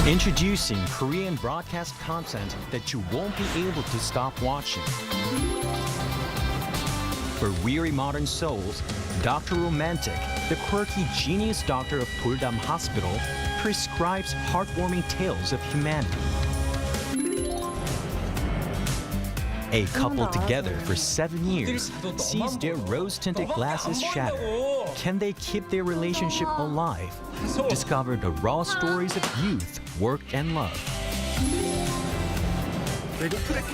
Introducing Korean broadcast content that you won't be able to stop watching. For weary modern souls, Dr. Romantic, the quirky genius doctor of Puldam Hospital, prescribes heartwarming tales of humanity. A couple together for 7 years sees their rose-tinted glasses shatter. Can they keep their relationship alive? Discover the raw stories of youth, work, and love.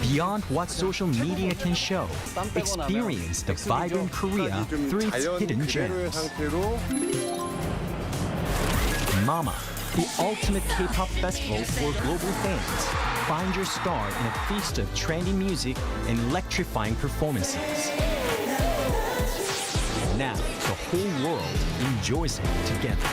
Beyond what social media can show, experience the vibrant Korea through its hidden gems. Mama, the ultimate K-pop festival for global fans. Find your star in a feast of trendy music and electrifying performances. Now, the whole world enjoys it together.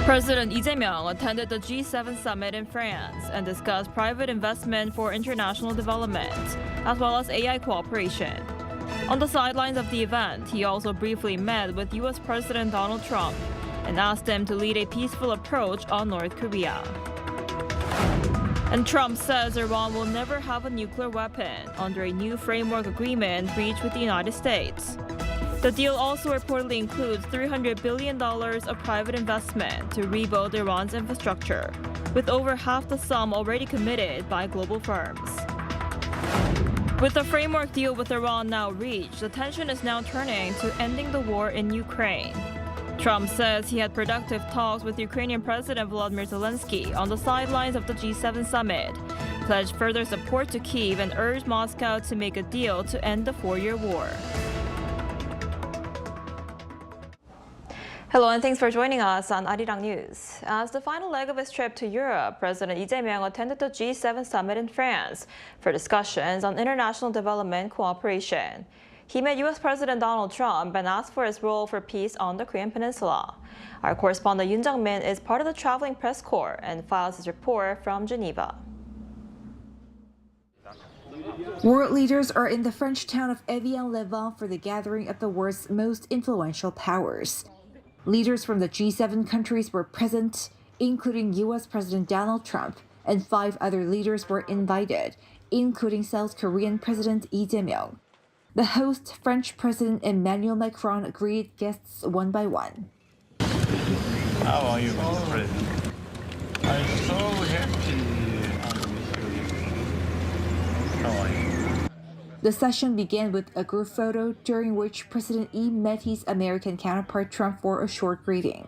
President Lee Jae-myung attended the G7 summit in France and discussed private investment for international development, as well as AI cooperation. On the sidelines of the event, he also briefly met with U.S. President Donald Trump and asked him to lead a peaceful approach on North Korea. And Trump says Iran will never have a nuclear weapon under a new framework agreement reached with the United States. The deal also reportedly includes $300 billion of private investment to rebuild Iran's infrastructure, with over half the sum already committed by global firms. With the framework deal with Iran now reached, the tension is now turning to ending the war in Ukraine. Trump says he had productive talks with Ukrainian President Volodymyr Zelensky on the sidelines of the G7 summit, pledged further support to Kyiv, and urged Moscow to make a deal to end the 4-year war. Hello and thanks for joining us on Arirang News. As the final leg of his trip to Europe, President Lee Jae-myung attended the G7 summit in France for discussions on international development cooperation. He met U.S. President Donald Trump and asked for his role for peace on the Korean Peninsula. Our correspondent Yoon Jung-min is part of the traveling press corps and files his report from Geneva. World leaders are in the French town of Evian-les-Bains for the gathering of the world's most influential powers. Leaders from the G7 countries were present, including U.S. President Donald Trump, and 5 other leaders were invited, including South Korean President Lee Jae-myung. The host, French President Emmanuel Macron, greeted guests one by one. How are you, Mr. President? I'm so happy to meet you. How are you? The session began with a group photo during which President Lee met his American counterpart Trump for a short greeting.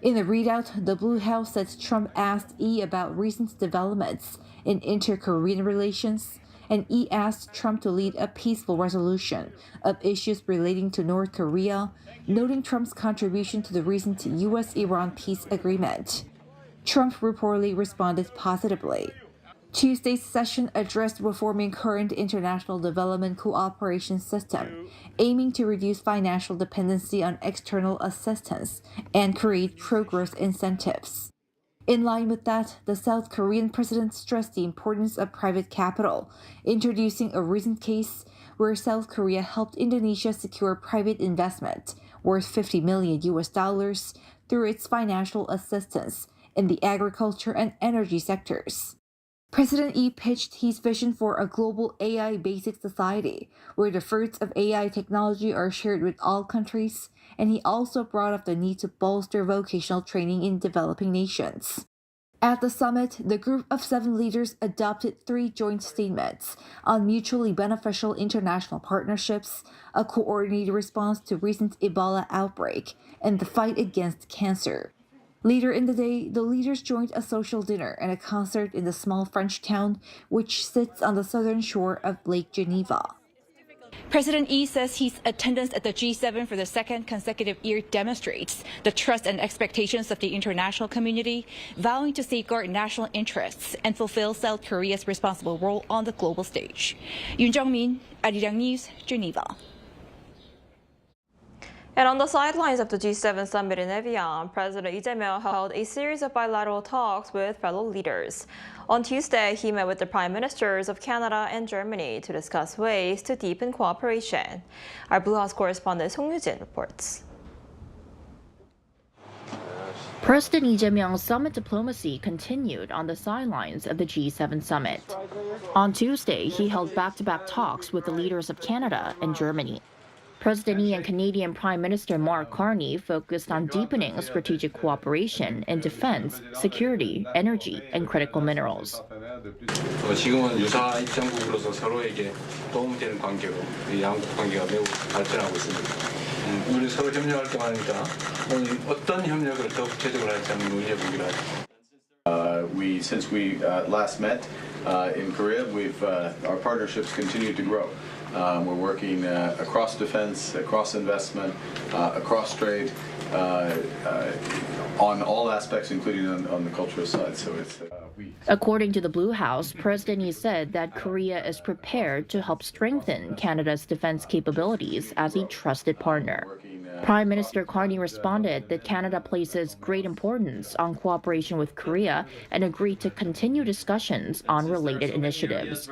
In the readout, the Blue House said Trump asked Lee about recent developments in inter-Korean relations, and Lee asked Trump to lead a peaceful resolution of issues relating to North Korea, noting Trump's contribution to the recent U.S.-Iran peace agreement. Trump reportedly responded positively. Tuesday's session addressed reforming current international development cooperation system, aiming to reduce financial dependency on external assistance and create progress incentives. In line with that, the South Korean president stressed the importance of private capital, introducing a recent case where South Korea helped Indonesia secure private investment worth $50 million through its financial assistance in the agriculture and energy sectors. President Lee pitched his vision for a global AI-basic society, where the fruits of AI technology are shared with all countries, and he also brought up the need to bolster vocational training in developing nations. At the summit, the group of 7 leaders adopted 3 joint statements on mutually beneficial international partnerships, a coordinated response to recent Ebola outbreak, and the fight against cancer. Later in the day, the leaders joined a social dinner and a concert in the small French town, which sits on the southern shore of Lake Geneva. President Lee says his attendance at the G7 for the 2nd consecutive year demonstrates the trust and expectations of the international community, vowing to safeguard national interests and fulfill South Korea's responsible role on the global stage. Yoon Jung-min, Arirang News, Geneva. And on the sidelines of the G7 summit in Daejeon, President Lee Jae-myung held a series of bilateral talks with fellow leaders. On Tuesday, he met with the prime ministers of Canada and Germany to discuss ways to deepen cooperation. Our Blue House correspondent Song Yoo-jin reports. President Lee Jae-myung's summit diplomacy continued on the sidelines of the G7 summit. On Tuesday, he held back-to-back talks with the leaders of Canada and Germany. President Lee and Canadian Prime Minister Mark Carney focused on deepening strategic cooperation in defense, security, energy, and critical minerals. 지금은 유사 입장국으로서 서로에게 도움되는 관계로 이 양국 관계가 매우 발전하고 있습니다. 우리 서로 협력할 게 많으니까 어떤 협력을 더 구체적으로 할지 한번 논의해 보기로 하죠. Since we last met in Korea, our partnerships continue to grow. We're working across defense, across investment, across trade, on all aspects, including on the cultural side. So it's. According to the Blue House, President Lee said that Korea is prepared to help strengthen Canada's defense capabilities as a trusted partner. Prime Minister Carney responded that Canada places great importance on cooperation with Korea and agreed to continue discussions on related initiatives.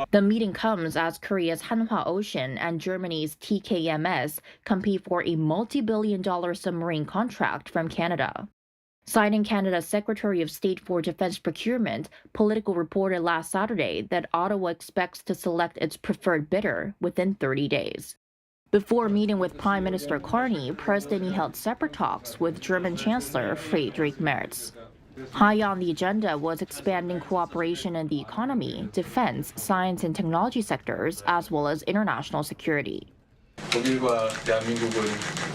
The meeting comes as Korea's Hanwha Ocean and Germany's TKMS compete for a multi-billion-dollar submarine contract from Canada. Citing Canada's Secretary of State for Defense Procurement, Politico reported last Saturday that Ottawa expects to select its preferred bidder within 30 days. Before meeting with Prime Minister Carney, President Lee held separate talks with German Chancellor Friedrich Merz. High on the agenda was expanding cooperation in the economy, defense, science and technology sectors, as well as international security. 독일과 대한민국은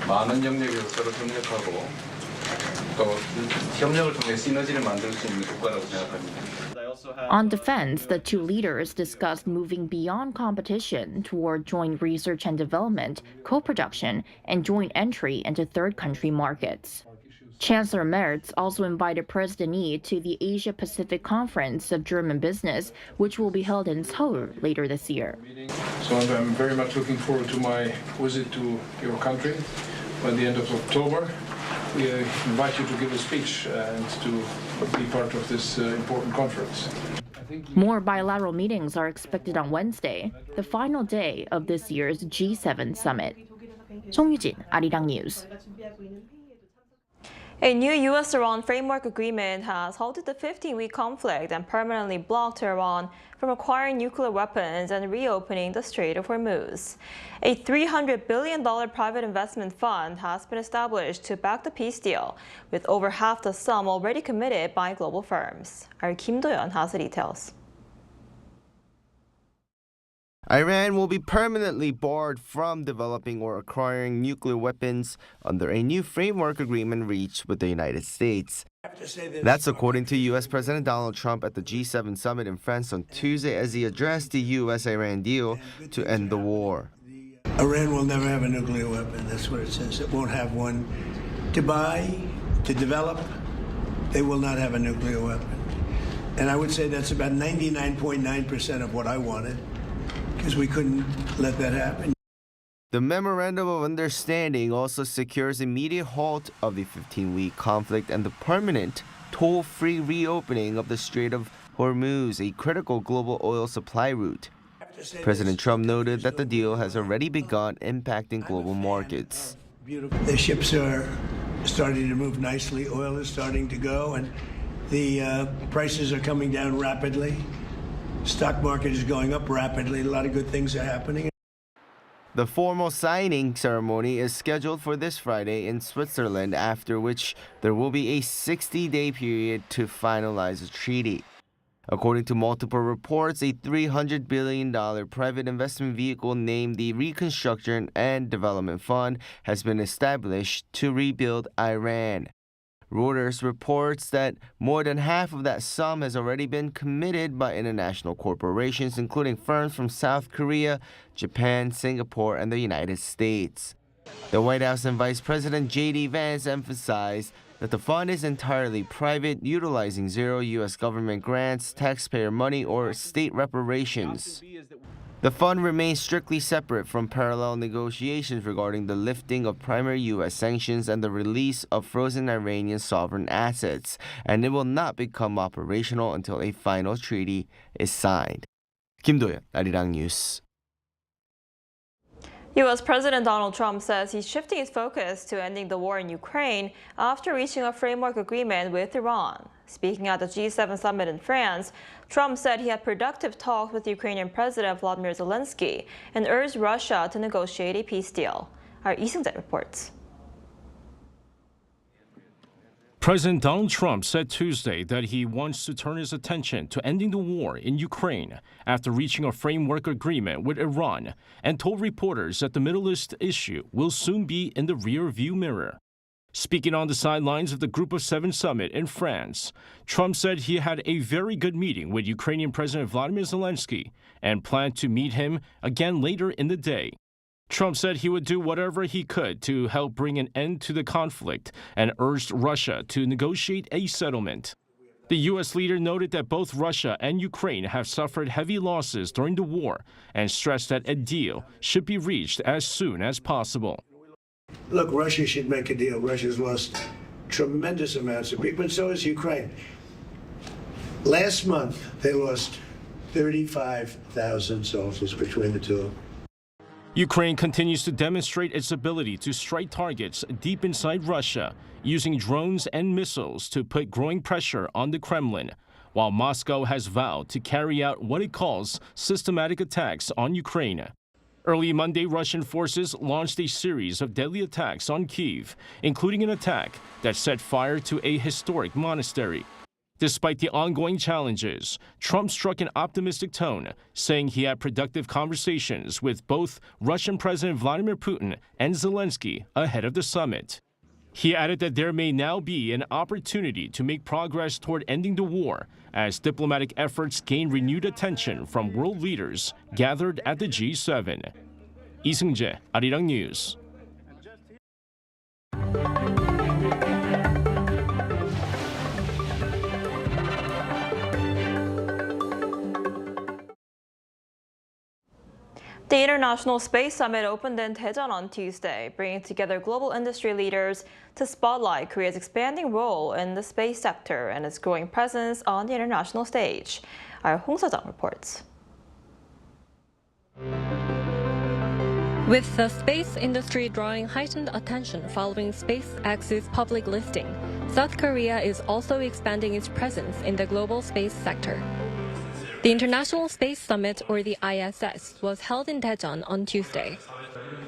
많은 영역에서 서로 협력하고 또 협력을 통해 시너지를 만들 수 있는 국가라고 생각합니다. On defense, the two leaders discussed moving beyond competition toward joint research and development, co-production, and joint entry into third country markets. Chancellor Merz also invited President Lee to the Asia-Pacific Conference of German Business, which will be held in Seoul later this year. So I'm very much looking forward to my visit to your country by the end of October. We invite you to give a speech and to be part of this important conference. More bilateral meetings are expected on Wednesday, the final day of this year's G7 summit. Song Yoo-jin, Arirang News. A new U.S.-Iran framework agreement has halted the 15-week conflict and permanently blocked Iran from acquiring nuclear weapons and reopening the Strait of Hormuz. A $300 billion private investment fund has been established to back the peace deal, with over half the sum already committed by global firms. Our Kim Do-yeon has the details. Iran will be permanently barred from developing or acquiring nuclear weapons under a new framework agreement reached with the United States. That's according to U.S. President Donald Trump at the G7 summit in France on Tuesday as he addressed the U.S.-Iran deal to end the war. Iran will never have a nuclear weapon. That's what it says. It won't have one to buy, to develop. They will not have a nuclear weapon. And I would say that's about 99.9% of what I wanted, because we couldn't let that happen. The Memorandum of Understanding also secures immediate halt of the 15-week conflict and the permanent, toll-free reopening of the Strait of Hormuz, a critical global oil supply route. President Trump noted that the deal has already begun impacting global markets. The ships are starting to move nicely. Oil is starting to go, and the prices are coming down rapidly. Stock market is going up rapidly. A lot of good things are happening. The formal signing ceremony is scheduled for this Friday in Switzerland, after which there will be a 60-day period to finalize the treaty. According to multiple reports, a $300 billion private investment vehicle named the Reconstruction and Development Fund has been established to rebuild Iran. Reuters reports that more than half of that sum has already been committed by international corporations, including firms from South Korea, Japan, Singapore, and the United States. The White House and Vice President J.D. Vance emphasized that the fund is entirely private, utilizing zero U.S. government grants, taxpayer money, or state reparations. The fund remains strictly separate from parallel negotiations regarding the lifting of primary U.S. sanctions and the release of frozen Iranian sovereign assets, and it will not become operational until a final treaty is signed. 김도현, Arirang News. U.S. President Donald Trump says he's shifting his focus to ending the war in Ukraine after reaching a framework agreement with Iran. Speaking at the G7 summit in France, Trump said he had productive talks with Ukrainian President Volodymyr Zelensky and urged Russia to negotiate a peace deal. Our Lee Seung-jae reports. President Donald Trump said Tuesday that he wants to turn his attention to ending the war in Ukraine after reaching a framework agreement with Iran, and told reporters that the Middle East issue will soon be in the rear-view mirror. Speaking on the sidelines of the Group of Seven summit in France, Trump said he had a very good meeting with Ukrainian President Volodymyr Zelensky and planned to meet him again later in the day. Trump said he would do whatever he could to help bring an end to the conflict and urged Russia to negotiate a settlement. The U.S. leader noted that both Russia and Ukraine have suffered heavy losses during the war and stressed that a deal should be reached as soon as possible. Look, Russia should make a deal. Russia's lost tremendous amounts of people, and so has Ukraine. Last month, they lost 35,000 soldiers between the two of them. Ukraine continues to demonstrate its ability to strike targets deep inside Russia, using drones and missiles to put growing pressure on the Kremlin, while Moscow has vowed to carry out what it calls systematic attacks on Ukraine. Early Monday, Russian forces launched a series of deadly attacks on Kyiv, including an attack that set fire to a historic monastery. Despite the ongoing challenges, Trump struck an optimistic tone, saying he had productive conversations with both Russian President Vladimir Putin and Zelensky ahead of the summit. He added that there may now be an opportunity to make progress toward ending the war as diplomatic efforts gain renewed attention from world leaders gathered at the G7. Lee Seung-jae, Arirang News. The International Space Summit opened in Daejeon on Tuesday, bringing together global industry leaders to spotlight Korea's expanding role in the space sector and its growing presence on the international stage. Our Hong Seo-jung reports. With the space industry drawing heightened attention following SpaceX's public listing, South Korea is also expanding its presence in the global space sector. The International Space Summit, or the ISS, was held in Daejeon on Tuesday.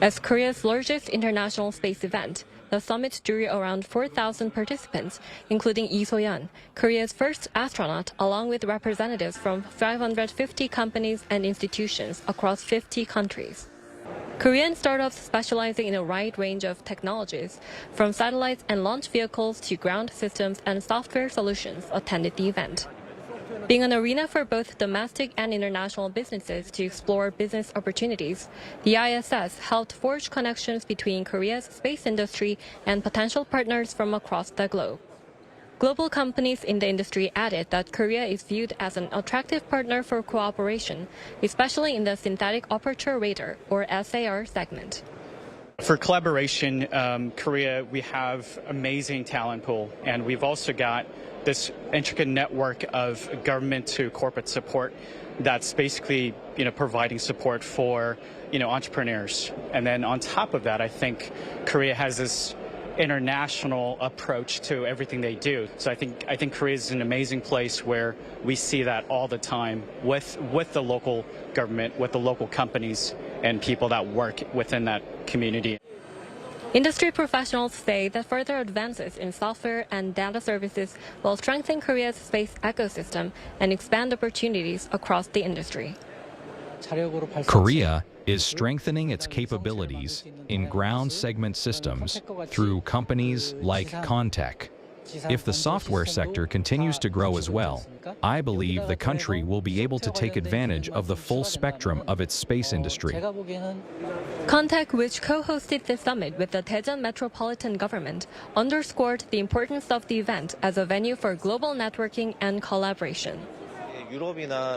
As Korea's largest international space event, the summit drew around 4,000 participants, including Lee So-yeon, Korea's first astronaut, along with representatives from 550 companies and institutions across 50 countries. Korean startups specializing in a wide range of technologies, from satellites and launch vehicles to ground systems and software solutions, attended the event. Being an arena for both domestic and international businesses to explore business opportunities, the ISS helped forge connections between Korea's space industry and potential partners from across the globe. Global companies in the industry added that Korea is viewed as an attractive partner for cooperation, especially in the synthetic aperture radar, or SAR, segment. For collaboration, Korea, we have amazing talent pool, and we've also got this intricate network of government to corporate support that's basically, providing support for, entrepreneurs. And then on top of that, I think Korea has this international approach to everything they do. So I think Korea is an amazing place where we see that all the time with the local government, with the local companies and people that work within that community. Industry professionals say that further advances in software and data services will strengthen Korea's space ecosystem and expand opportunities across the industry. Korea is strengthening its capabilities in ground segment systems through companies like Contech. If the software sector continues to grow as well, I believe the country will be able to take advantage of the full spectrum of its space industry. Contech, which co-hosted the summit with the Daejeon metropolitan government, underscored the importance of the event as a venue for global networking and collaboration.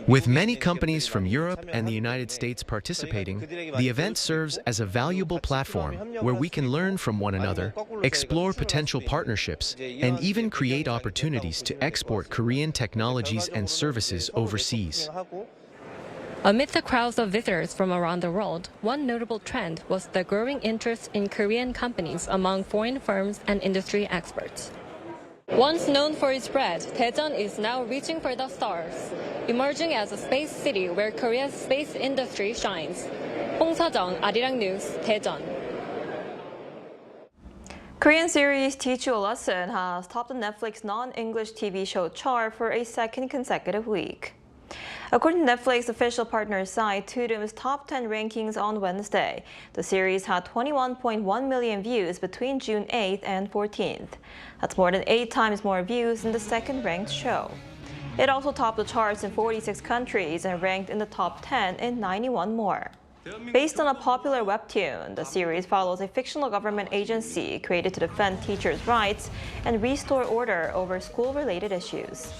With many companies from Europe and the United States participating, the event serves as a valuable platform where we can learn from one another, explore potential partnerships, and even create opportunities to export Korean technologies and services overseas. Amid the crowds of visitors from around the world, one notable trend was the growing interest in Korean companies among foreign firms and industry experts. Once known for its bread, Daejeon is now reaching for the stars, emerging as a space city where Korea's space industry shines. Hong Seo-jung, Arirang News, Daejeon. Korean series Teach You a Lesson has topped the Netflix non-English TV show chart for a second consecutive week. According to Netflix official partner site Tudum's top 10 rankings on Wednesday, the series had 21.1 million views between June 8th and 14th. That's more than 8 times more views than the second-ranked show. It also topped the charts in 46 countries and ranked in the top 10 in 91 more. Based on a popular webtoon, the series follows a fictional government agency created to defend teachers' rights and restore order over school-related issues.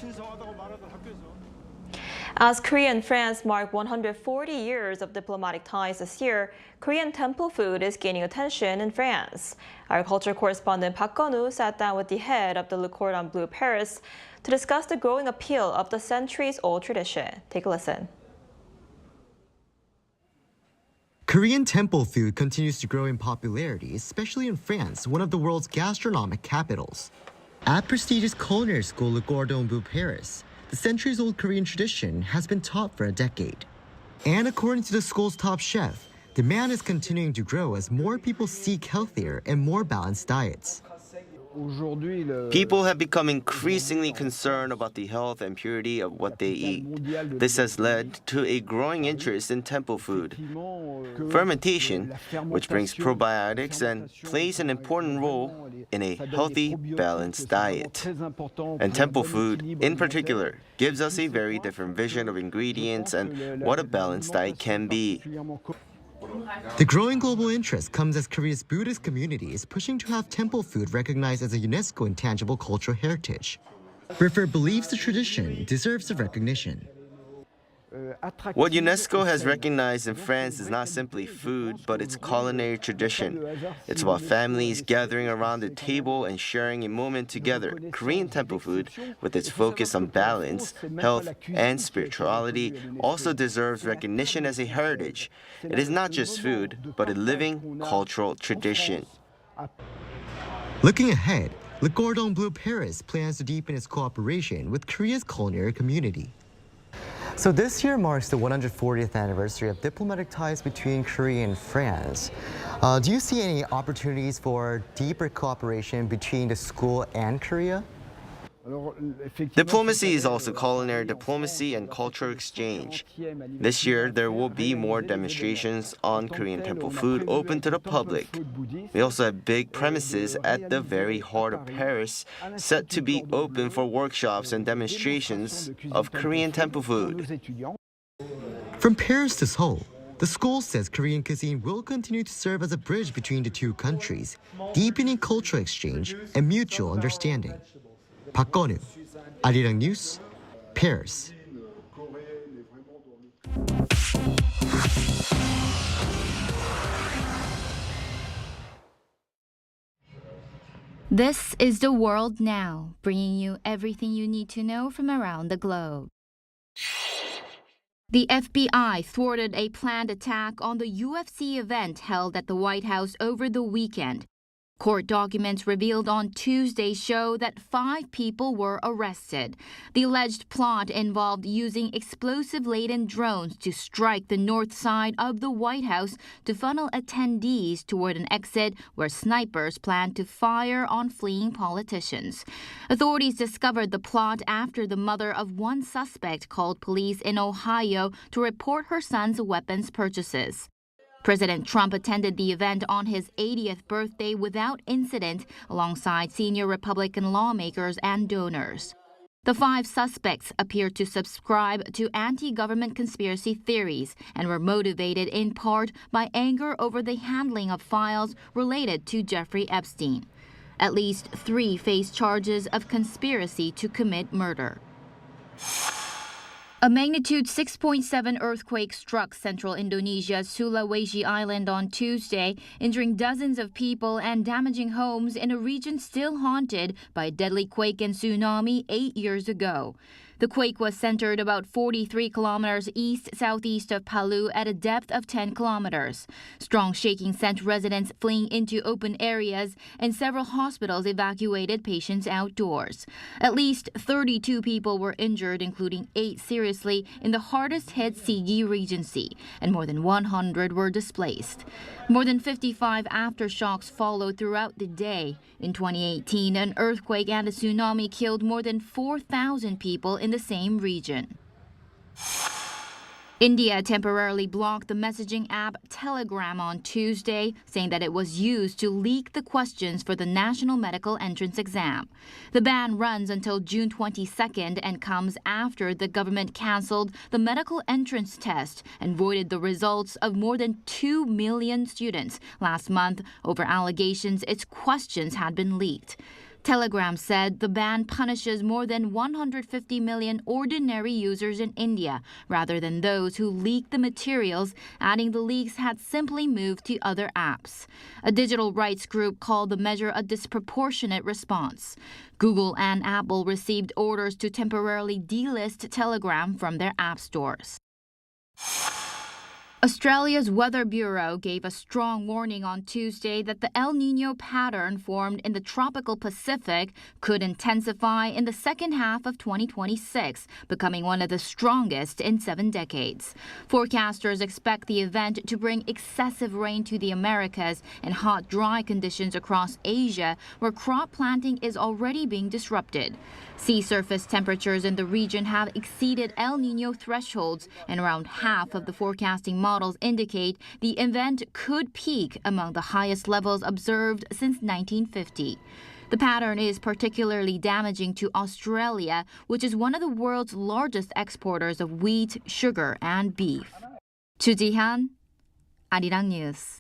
As Korea and France mark 140 years of diplomatic ties this year, Korean temple food is gaining attention in France. Our culture correspondent Park Gun-woo sat down with the head of the Cordon Bleu Paris to discuss the growing appeal of the centuries-old tradition. Take a listen. Korean temple food continues to grow in popularity, especially in France, one of the world's gastronomic capitals. At prestigious culinary school Le Cordon Bleu Paris, the centuries-old Korean tradition has been taught for a decade. And according to the school's top chef, demand is continuing to grow as more people seek healthier and more balanced diets. People have become increasingly concerned about the health and purity of what they eat. This has led to a growing interest in temple food. Fermentation, which brings probiotics and plays an important role in a healthy, balanced diet. And temple food, in particular, gives us a very different vision of ingredients and what a balanced diet can be. The growing global interest comes as Korea's Buddhist community is pushing to have temple food recognized as a UNESCO intangible cultural heritage. Riffer believes the tradition deserves the recognition. What UNESCO has recognized in France is not simply food, but its culinary tradition. It's about families gathering around the table and sharing a moment together. Korean temple food, with its focus on balance, health, and spirituality, also deserves recognition as a heritage. It is not just food, but a living cultural tradition. Looking ahead, Le Cordon Bleu Paris plans to deepen its cooperation with Korea's culinary community. So this year marks the 140th anniversary of diplomatic ties between Korea and France. Do you see any opportunities for deeper cooperation between the school and Korea? Diplomacy is also culinary diplomacy and cultural exchange. This year, there will be more demonstrations on Korean temple food open to the public. We also have big premises at the very heart of Paris set to be open for workshops and demonstrations of Korean temple food. From Paris to Seoul, the school says Korean cuisine will continue to serve as a bridge between the two countries, deepening cultural exchange and mutual understanding. Park Gun-woo, Arirang News, Paris. This is The World Now, bringing you everything you need to know from around the globe. The FBI thwarted a planned attack on the UFC event held at the White House over the weekend. Court documents revealed on Tuesday show that 5 people were arrested. The alleged plot involved using explosive-laden drones to strike the north side of the White House to funnel attendees toward an exit where snipers planned to fire on fleeing politicians. Authorities discovered the plot after the mother of one suspect called police in Ohio to report her son's weapons purchases. President Trump attended the event on his 80th birthday without incident alongside senior Republican lawmakers and donors. The 5 suspects appeared to subscribe to anti-government conspiracy theories and were motivated in part by anger over the handling of files related to Jeffrey Epstein. At least 3 face charges of conspiracy to commit murder. A magnitude 6.7 earthquake struck central Indonesia's Sulawesi Island on Tuesday, injuring dozens of people and damaging homes in a region still haunted by a deadly quake and tsunami 8 years ago. The quake was centered about 43 kilometers east-southeast of Palu at a depth of 10 kilometers. Strong shaking sent residents fleeing into open areas, and several hospitals evacuated patients outdoors. At least 32 people were injured, including 8 seriously, in the hardest-hit Sigi Regency, and more than 100 were displaced. More than 55 aftershocks followed throughout the day. In 2018, an earthquake and a tsunami killed more than 4,000 people in the same region. India temporarily blocked the messaging app Telegram on Tuesday, saying that it was used to leak the questions for the National Medical Entrance Exam. The ban runs until June 22nd and comes after the government canceled the medical entrance test and voided the results of more than 2 million students last month over allegations its questions had been leaked. Telegram said the ban punishes more than 150 million ordinary users in India rather than those who leaked the materials, adding the leaks had simply moved to other apps. A digital rights group called the measure a disproportionate response. Google and Apple received orders to temporarily delist Telegram from their app stores. Australia's Weather Bureau gave a strong warning on Tuesday that the El Niño pattern formed in the tropical Pacific could intensify in the second half of 2026, becoming one of the strongest in 7 decades. Forecasters expect the event to bring excessive rain to the Americas and hot, dry conditions across Asia, where crop planting is already being disrupted. Sea surface temperatures in the region have exceeded El Niño thresholds, and around half of the forecasting models indicate the event could peak among the highest levels observed since 1950. The pattern is particularly damaging to Australia, which is one of the world's largest exporters of wheat, sugar, and beef. Chu Ji-han, Arirang News.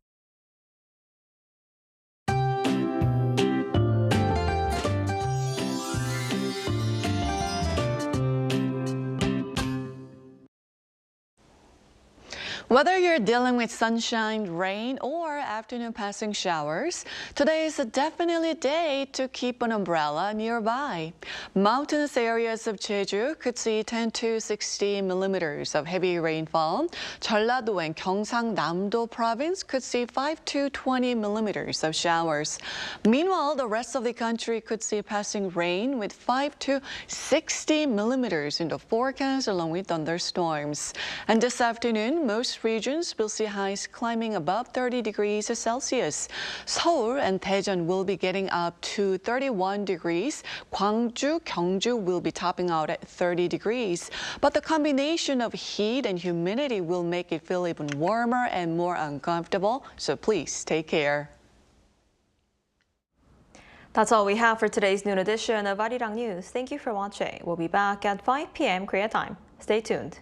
Whether you're dealing with sunshine, rain, or afternoon passing showers, today is definitely a day to keep an umbrella nearby. Mountainous areas of Jeju could see 10 to 60 millimeters of heavy rainfall. Jeollado and Gyeongsang-Namdo province could see 5 to 20 millimeters of showers. Meanwhile, the rest of the country could see passing rain with 5 to 60 millimeters in the forecast, along with thunderstorms. And this afternoon, most regions will see highs climbing above 30 degrees Celsius. Seoul and Daejeon will be getting up to 31 degrees. Gwangju, Gyeongju will be topping out at 30 degrees. But the combination of heat and humidity will make it feel even warmer and more uncomfortable, so please take care. That's all we have for today's noon edition of Arirang News. Thank you for watching. We'll be back at 5 p.m. Korea time. Stay tuned.